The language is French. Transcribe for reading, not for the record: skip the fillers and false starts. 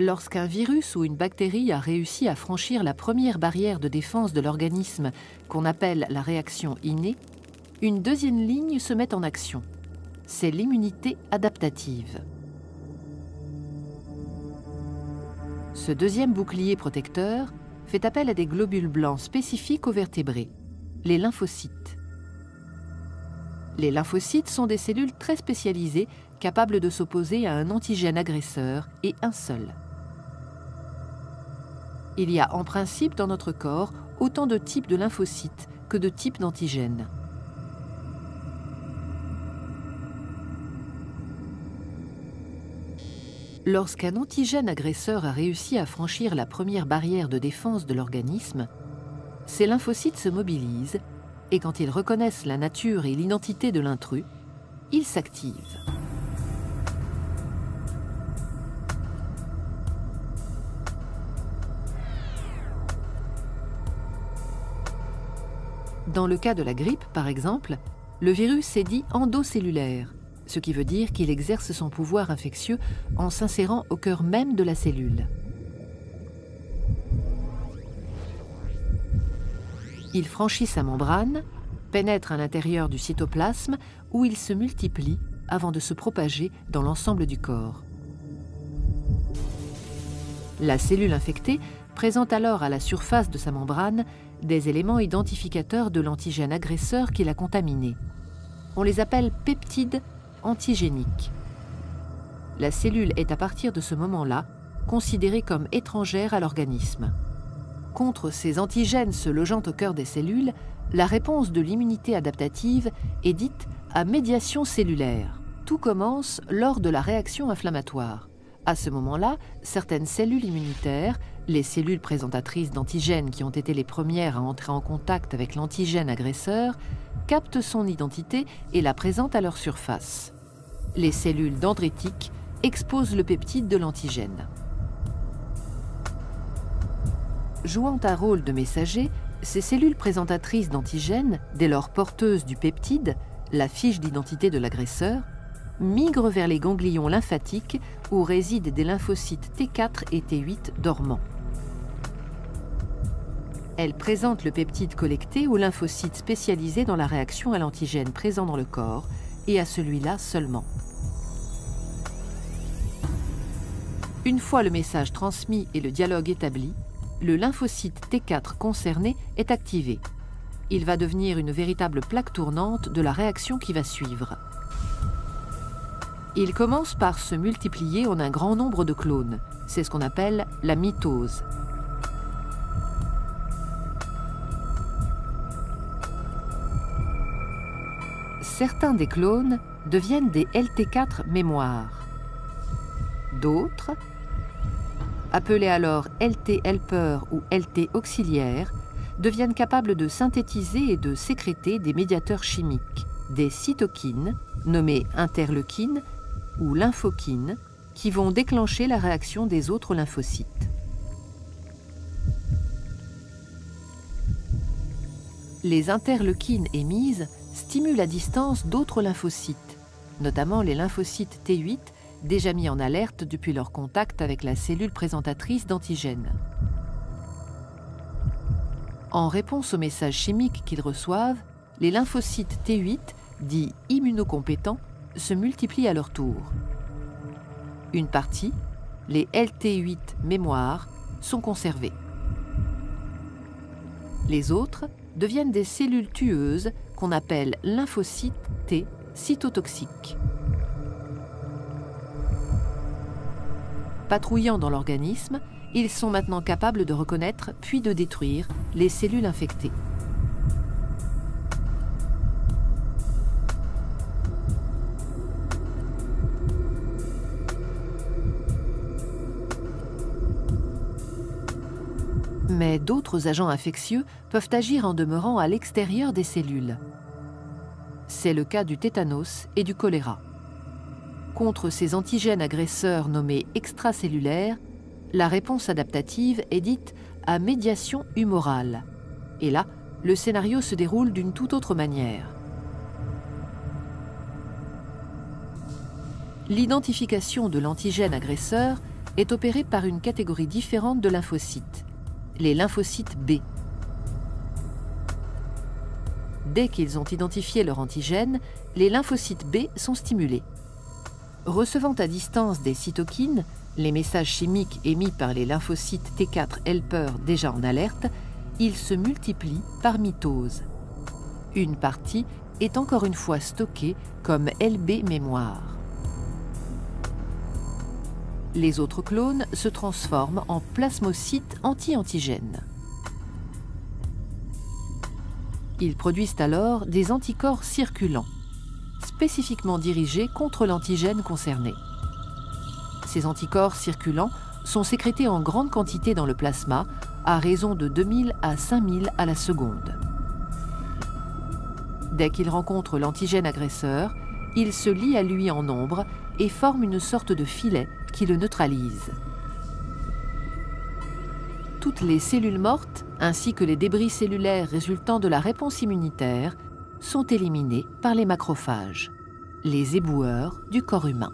Lorsqu'un virus ou une bactérie a réussi à franchir la première barrière de défense de l'organisme, qu'on appelle la réaction innée, une deuxième ligne se met en action. C'est l'immunité adaptative. Ce deuxième bouclier protecteur fait appel à des globules blancs spécifiques aux vertébrés, les lymphocytes. Les lymphocytes sont des cellules très spécialisées, capables de s'opposer à un antigène agresseur et un seul. Il y a en principe dans notre corps autant de types de lymphocytes que de types d'antigènes. Lorsqu'un antigène agresseur a réussi à franchir la première barrière de défense de l'organisme, ces lymphocytes se mobilisent et quand ils reconnaissent la nature et l'identité de l'intrus, ils s'activent. Dans le cas de la grippe, par exemple, le virus est dit endocellulaire, ce qui veut dire qu'il exerce son pouvoir infectieux en s'insérant au cœur même de la cellule. Il franchit sa membrane, pénètre à l'intérieur du cytoplasme où il se multiplie avant de se propager dans l'ensemble du corps. La cellule infectée présente alors à la surface de sa membrane des éléments identificateurs de l'antigène agresseur qui l'a contaminé. On les appelle peptides antigéniques. La cellule est à partir de ce moment-là considérée comme étrangère à l'organisme. Contre ces antigènes se logeant au cœur des cellules, la réponse de l'immunité adaptative est dite à médiation cellulaire. Tout commence lors de la réaction inflammatoire. À ce moment-là, certaines cellules immunitaires, les cellules présentatrices d'antigènes qui ont été les premières à entrer en contact avec l'antigène agresseur, captent son identité et la présentent à leur surface. Les cellules dendritiques exposent le peptide de l'antigène. Jouant un rôle de messager, ces cellules présentatrices d'antigènes, dès lors porteuses du peptide, la fiche d'identité de l'agresseur, migrent vers les ganglions lymphatiques où résident des lymphocytes T4 et T8 dormants. Elles présentent le peptide collecté aux lymphocytes spécialisés dans la réaction à l'antigène présent dans le corps et à celui-là seulement. Une fois le message transmis et le dialogue établi, le lymphocyte T4 concerné est activé. Il va devenir une véritable plaque tournante de la réaction qui va suivre. Il commence par se multiplier en un grand nombre de clones. C'est ce qu'on appelle la mitose. Certains des clones deviennent des LT4 mémoires. D'autres, appelés alors LT helper ou LT auxiliaires, deviennent capables de synthétiser et de sécréter des médiateurs chimiques, des cytokines, nommées interleukines ou lymphokines, qui vont déclencher la réaction des autres lymphocytes. Les interleukines émises stimulent à distance d'autres lymphocytes, notamment les lymphocytes T8, déjà mis en alerte depuis leur contact avec la cellule présentatrice d'antigènes. En réponse aux messages chimiques qu'ils reçoivent, les lymphocytes T8, dits immunocompétents, se multiplient à leur tour. Une partie, les LT8 mémoires, sont conservées. Les autres deviennent des cellules tueuses qu'on appelle lymphocytes T cytotoxiques. Patrouillant dans l'organisme, ils sont maintenant capables de reconnaître puis de détruire les cellules infectées. Mais d'autres agents infectieux peuvent agir en demeurant à l'extérieur des cellules. C'est le cas du tétanos et du choléra. Contre ces antigènes agresseurs nommés extracellulaires, la réponse adaptative est dite à médiation humorale. Et là, le scénario se déroule d'une toute autre manière. L'identification de l'antigène agresseur est opéré par une catégorie différente de lymphocytes, les lymphocytes B. Dès qu'ils ont identifié leur antigène, les lymphocytes B sont stimulés. Recevant à distance des cytokines, les messages chimiques émis par les lymphocytes T4 helper déjà en alerte, ils se multiplient par mitose. Une partie est encore une fois stockée comme LB mémoire. Les autres clones se transforment en plasmocytes anti-antigènes. Ils produisent alors des anticorps circulants, spécifiquement dirigés contre l'antigène concerné. Ces anticorps circulants sont sécrétés en grande quantité dans le plasma, à raison de 2000 à 5000 à la seconde. Dès qu'ils rencontrent l'antigène agresseur, ils se lient à lui en nombre et forment une sorte de filet qui le neutralise. Toutes les cellules mortes, ainsi que les débris cellulaires résultant de la réponse immunitaire, sont éliminés par les macrophages, les éboueurs du corps humain.